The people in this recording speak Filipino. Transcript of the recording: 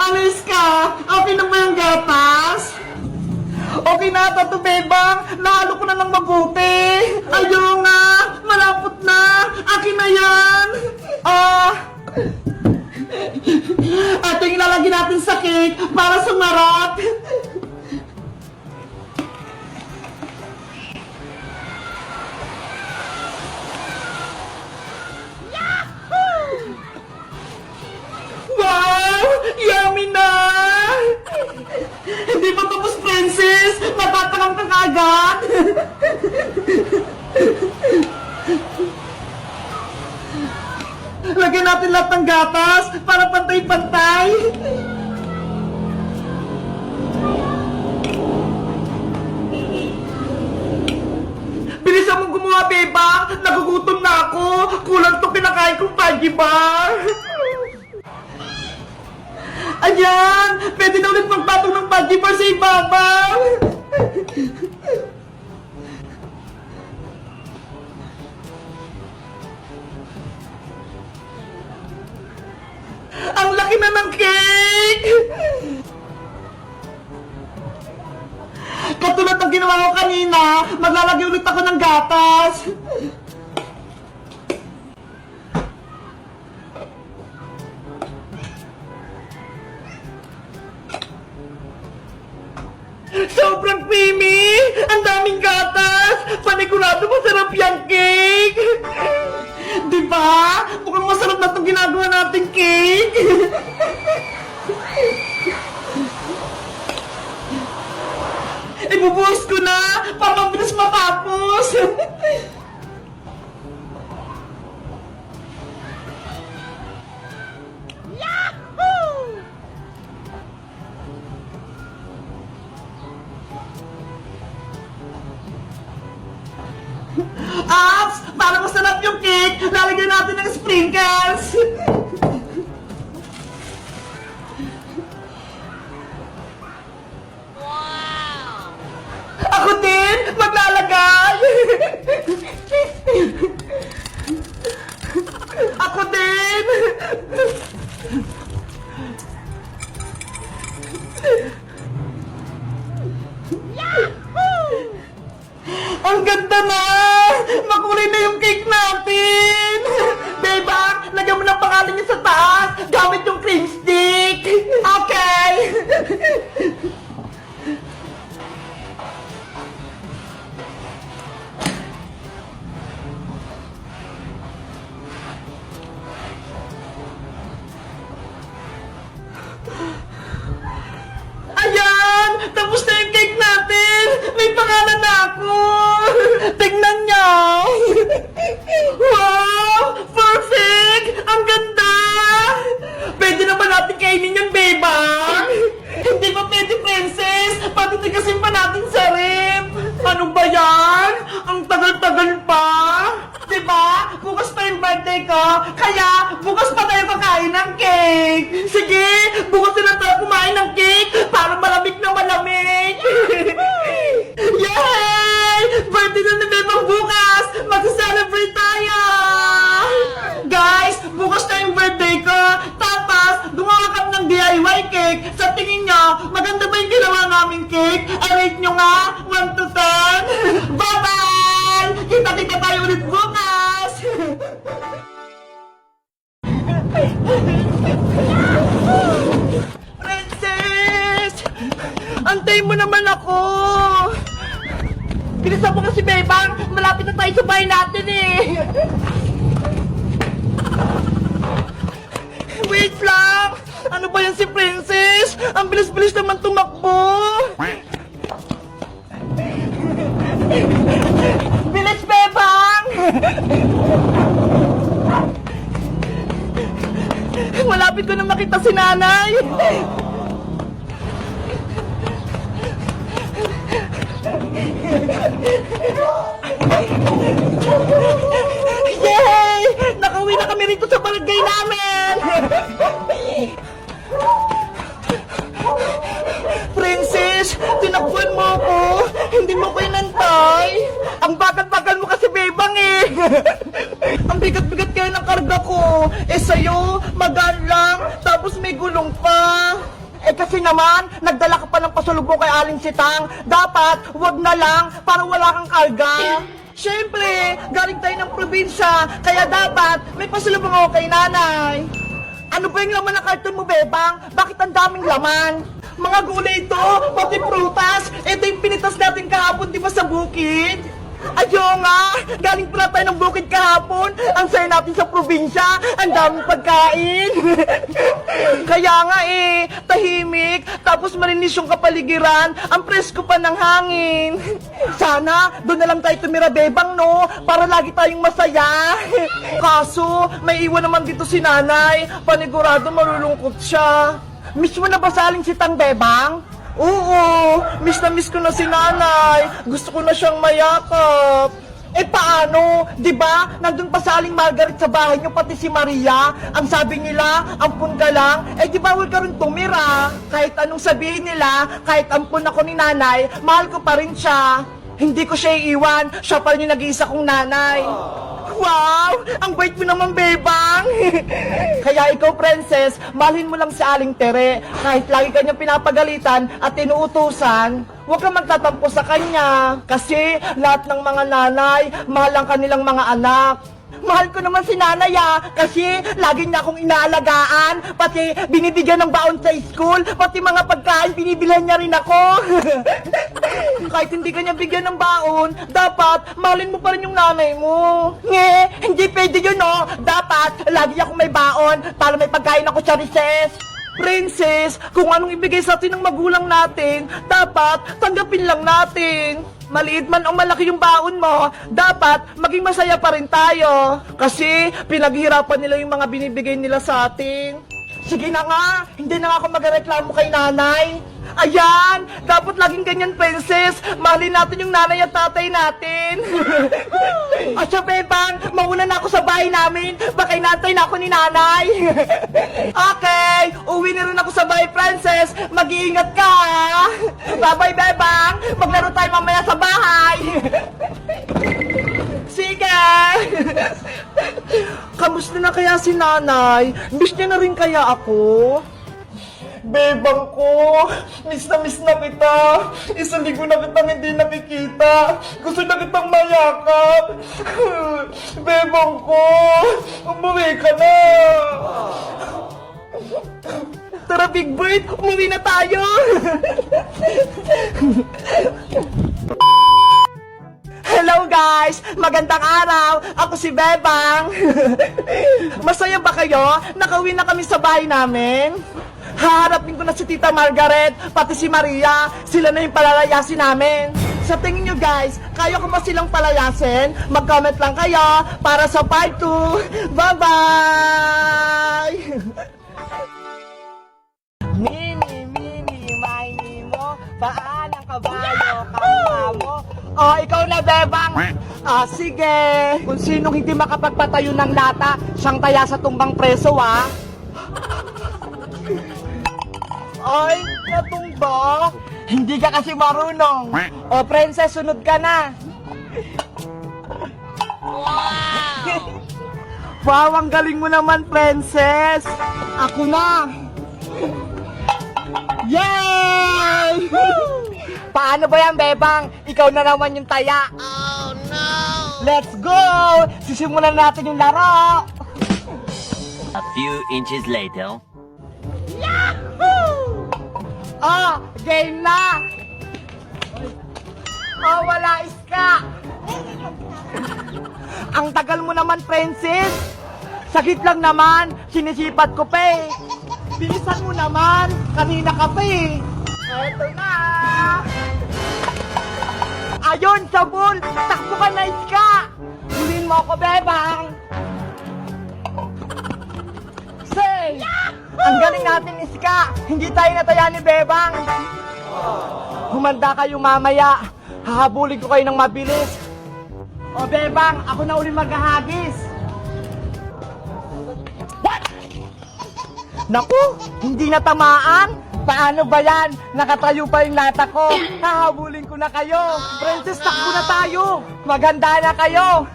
Alis ka! Okay na ba yung gatas? Okay na, Tato Bebang! Nahalo ko na ng mabuti! Ayaw nga! Malapot na! Akin na yan! Ito yung ilalagay natin sa cake para sumarap! Wow! Yummy na! Hindi pa tapos, Princess! Matatangang ka agad! Lagyan natin lahat ng gatas para pantay-pantay! Bilisan mong gumawa, Beba! Nagugutom na ako! Kulang to kinakain kong Paggy Bar! Ayan! Pwede na ulit magpatong ng Paggy Bar sa ibabaw! Ang laki na ng cake! Katulad ng ginawa ko kanina, maglalagay ulit ako ng gatas! Sobrang creamy! Ang daming gatas! Panigurado masarap yung cake! Diba? Mukhang masarap na itong ginagawa nating cake! Ibubuhos ko na! Para mabilis matapos! Apps! Para masarap yung cake, lalagyan natin ng sprinkles! Wow! Ako din! Maglalagay! Ako din! Ang ganda na! Makulay na yung cake natin! Beba, lagyan mo ng pangalan niya sa taas gamit yung cream stick! Okay! Ayan! Tapos na yung cake natin! May pangalan na ako! Tingnan niyo! Wow! Perfect! Ang ganda! Pwede na ba natin kainin yan, Beba? Hindi pa pwede, Princess! Patitigasin pa natin sa rib! Ano ba yan? Ang tagal-tagal pa! Diba? Bukas pa yung birthday ko, kaya bukas pa tayo kakain ng cake! Sige! Bukas na tayo kumain ng cake para malamig na malamig! Yay! Birthday na ni Bebang bukas! Mag-celebrate tayo! Guys, bukas na yung birthday ko! Tapos, gumawa kami ng DIY cake! Sa tingin nyo, maganda ba yung ginawa naming cake? I-rate nyo nga! 1 to 10! Bye-bye! Kita-kita tayo ulit bukas! Princess! Antayin mo naman ako! Bilisan mo kasi, Bebang! Malapit na tayo sa bahay natin eh! Wait lang! Ano ba yan si Princess? Ang bilis-bilis naman tumakbo! Bilis, Bebang! Malapit ko na makita si nanay! Yay! Nakauwi na kami rito sa barangay namin! Princess, tinakbuhan mo ako! Hindi mo ko inantay! Ang bagal-bagal mo kasi, Bebang eh! Ang bigat-bigat kaya ng karga ko! Eh sa'yo, magaan lang, tapos may gulong pa! Eh kasi naman, nagdala ka pa ng pasalubong kay Aling Sitang. Dapat, wag na lang, para wala kang karga. Siyempre, galing tayo ng probinsya, kaya dapat may pasalubong ako kay nanay. Ano ba yung laman ng karton mo, Bebang? Bakit ang daming laman? Mga gulay ito, pati prutas. Ito yung pinitas natin kahapon, di ba, sa bukid? Ayaw nga! Galing pala tayo ng bukid kahapon. Ang saya natin sa probinsya. Ang daming pagkain. Kaya nga tahimik. Tapos malinis yung kapaligiran. Ang presko pa ng hangin. Sana, doon na lang tayo tumira, Bebang, no? Para lagi tayong masaya. Kaso, may iwan naman dito si nanay. Panigurado malulungkot siya. Miss mo na ba sa Aling Sitang, Bebang? Oo, miss na miss ko na si nanay. Gusto ko na siyang mayakap. Eh paano? Diba? Nandun pa sa Aling Margaret sa bahay niyo, pati si Maria. Ang sabi nila, ampun ka lang. Eh di bawal ka rin tumira. Kahit anong sabihin nila, kahit ampun ako ni nanay, mahal ko pa rin siya. Hindi ko siya iiwan. Siya pa rin yung nag-iisa kong nanay. Wow! Ang bait mo naman, Bebang! Kaya ikaw, Princess, mahalin mo lang si Aling Tere. Kahit lagi kanyang pinapagalitan at inuutusan, huwag kang magtatampo sa kanya. Kasi lahat ng mga nanay, mahal ang kanilang mga anak. Mahal ko naman si nanay kasi lagi niya akong inaalagaan, pati binibigyan ng baon sa school, pati mga pagkain binibilhan niya rin ako. Kahit hindi ka niya bigyan ng baon, dapat mahalin mo pa rin yung nanay mo. Hindi pwede yun, no? Dapat lagi akong may baon para may pagkain ako sa recess. Princess, kung anong ibigay sa atin ng magulang natin, dapat tanggapin lang natin. Maliit man o malaki yung baon mo, dapat maging masaya pa rin tayo. Kasi pinaghirapan nila yung mga binibigay nila sa atin. Sige na nga, hindi na nga ako magreklamo kay nanay. Ayan, dapat laging ganyan, Princess. Mahalin natin yung nanay at tatay natin. At siya, Bebang, mauna na ako sa bahay namin. Baka inantay na ako ni nanay. Okay, uwi na rin ako sa bahay, Princess. Mag-iingat ka, ha? Bye-bye, Bebang. Maglaro tayo mamaya sa bahay. Sige! Kamusta na kaya si nanay? Miss niya na rin kaya ako? Bebang ko, miss na kita. Isang linggo na kitang hindi nakikita. Gusto na kitang mayakap. Bebang ko, umuwi ka na. Tara, Big Bird, umuwi na tayo. Hello guys! Magandang araw! Ako si Bebang! Masaya ba kayo? Nakauwi na kami sa bahay namin? Haharapin ko na si Tita Margaret, pati si Maria. Sila na yung palalayasin namin. Sa tingin nyo guys, kaya ko ba silang palayasin? Mag-comment lang kayo para sa part 2. Bye-bye! Mini, mini mo, paan ang kabayo, kamukha mo? Oh, ikaw na, Bebang. Sige. Kung sinong hindi makapagpatayo ng lata, siyang taya sa tumbang preso, Ay, natumba. Hindi ka kasi marunong. O, Princess, sunod ka na. Wow! Wow, ang galing mo naman, Princess. Ako na. Yay! Paano ba yan, Bebang? Ikaw na naman yung taya. Oh, no! Let's go! Sisimulan natin yung laro! A few inches later. Yahoo! Game na! Wala iska! Ang tagal mo naman, Princess! Sakit lang naman! Sinisipat ko pa eh! Bilisan mo naman! Kanina ka pa eh! Eto na! Ayun, sabol! Takbo ka na, iska! Huliin mo ako, Bebang! Say! Ang galing natin, iska! Hindi tayo nataya ni Bebang! Humanda kayo mamaya! Hahabulin ko kayo ng mabilis! O, Bebang, ako na uli maghahagis! What? Naku! Hindi natamaan! Paano ba yan? Nakatayo pa yung lata ko. Hahabulin ko na kayo. Princess, takbo na tayo. Maganda na kayo.